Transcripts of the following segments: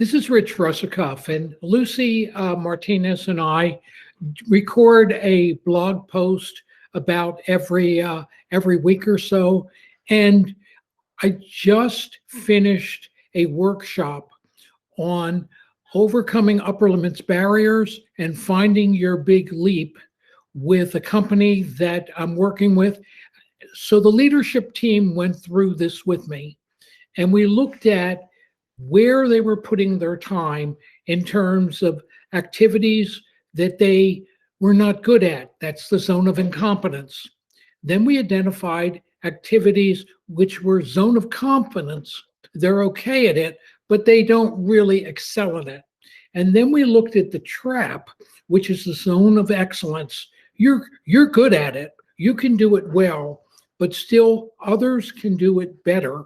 This is Rich Russakoff, and Lucy Martinez and I record a blog post about every week or so. And I just finished a workshop on overcoming upper limits barriers and finding your big leap with a company that I'm working with. So the leadership team went through this with me, and we looked at where they were putting their time in terms of activities that they were not good at. That's the zone of incompetence. Then we identified activities which were zone of competence. They're okay at it, but they don't really excel at it. And then we looked at the trap, which is the zone of excellence. You're good at it. You can do it well, but still others can do it better.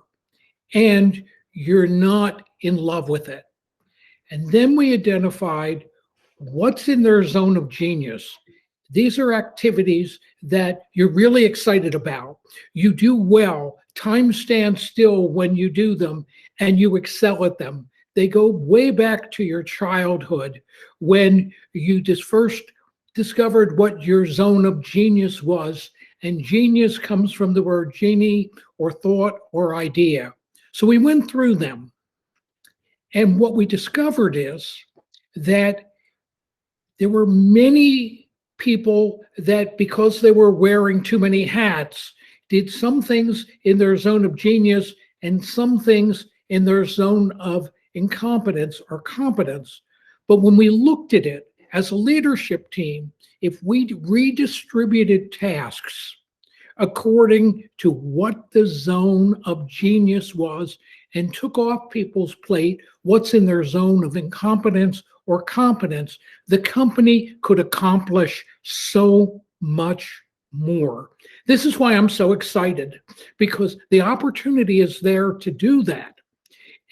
And you're not in love with it. And then we identified what's in their zone of genius. These are activities that you're really excited about. You do well. Time stands still when you do them, and you excel at them. They go way back to your childhood when you just first discovered what your zone of genius was. And genius comes from the word genie or thought or idea. So we went through them. And what we discovered is that there were many people that, because they were wearing too many hats, did some things in their zone of genius and some things in their zone of incompetence or competence. But when we looked at it as a leadership team, if we redistributed tasks according to what the zone of genius was and took off people's plate what's in their zone of incompetence or competence, the company could accomplish so much more. This is why I'm so excited, because the opportunity is there to do that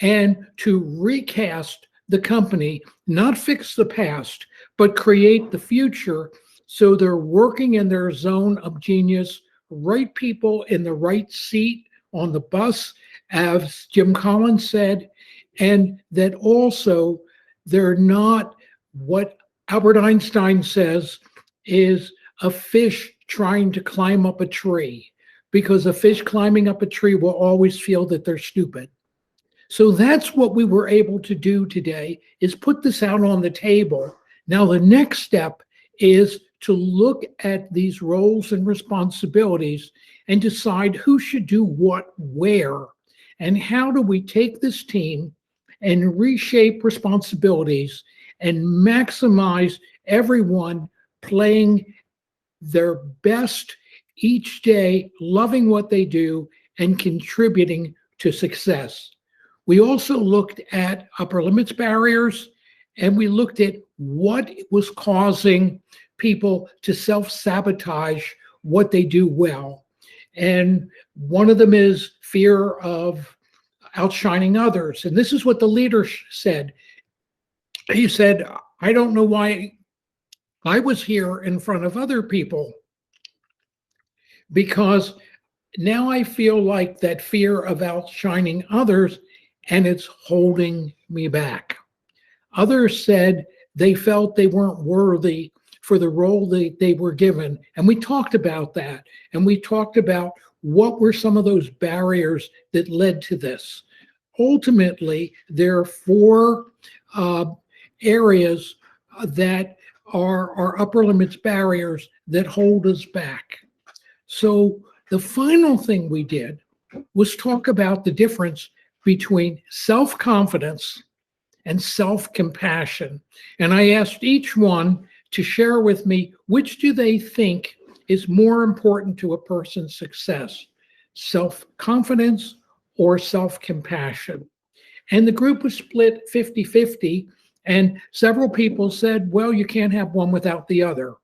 and to recast the company, not fix the past, but create the future so they're working in their zone of genius, right people in the right seat on the bus, as Jim Collins said, and that also they're not what Albert Einstein says is a fish trying to climb up a tree, because a fish climbing up a tree will always feel that they're stupid. So that's what we were able to do today, is put this out on the table. Now the next step is to look at these roles and responsibilities and decide who should do what where, and how do we take this team and reshape responsibilities and maximize everyone playing their best each day, loving what they do and contributing to success. We also looked at upper limits barriers, and we looked at what was causing people to self-sabotage what they do well. And one of them is fear of outshining others. And this is what the leader said. He said, I don't know why I was here in front of other people, because now I feel like that fear of outshining others, and it's holding me back. Others said they felt they weren't worthy for the role they were given. And we talked about that. And we talked about what were some of those barriers that led to this. Ultimately, there are four areas that are our upper limits barriers that hold us back. So the final thing we did was talk about the difference between self-confidence and self-compassion. And I asked each one to share with me, which do they think is more important to a person's success, self-confidence or self-compassion? And the group was split 50-50, and several people said, well, you can't have one without the other.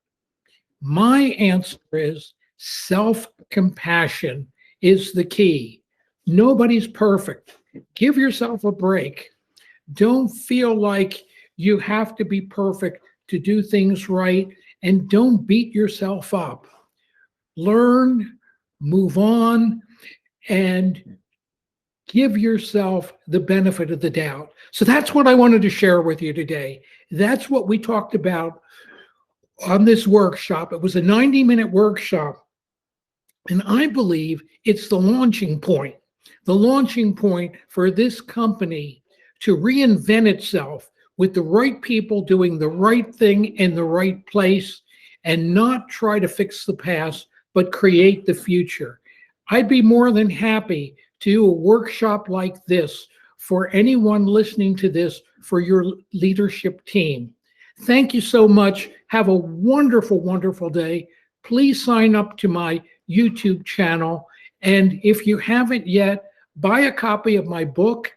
My answer is self-compassion is the key. Nobody's perfect. Give yourself a break. Don't feel like you have to be perfect to do things right, and don't beat yourself up. Learn, move on, and give yourself the benefit of the doubt. So that's what I wanted to share with you today. That's what we talked about on this workshop. It was a 90-minute workshop, and I believe it's the launching point for this company to reinvent itself with the right people doing the right thing in the right place, and not try to fix the past, but create the future. I'd be more than happy to do a workshop like this for anyone listening to this for your leadership team. Thank you so much. Have a wonderful, wonderful day. Please sign up to my YouTube channel. And if you haven't yet, buy a copy of my book,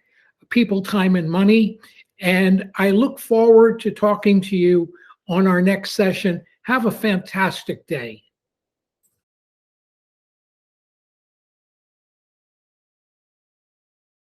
People, Time, and Money. And I look forward to talking to you on our next session. Have a fantastic day.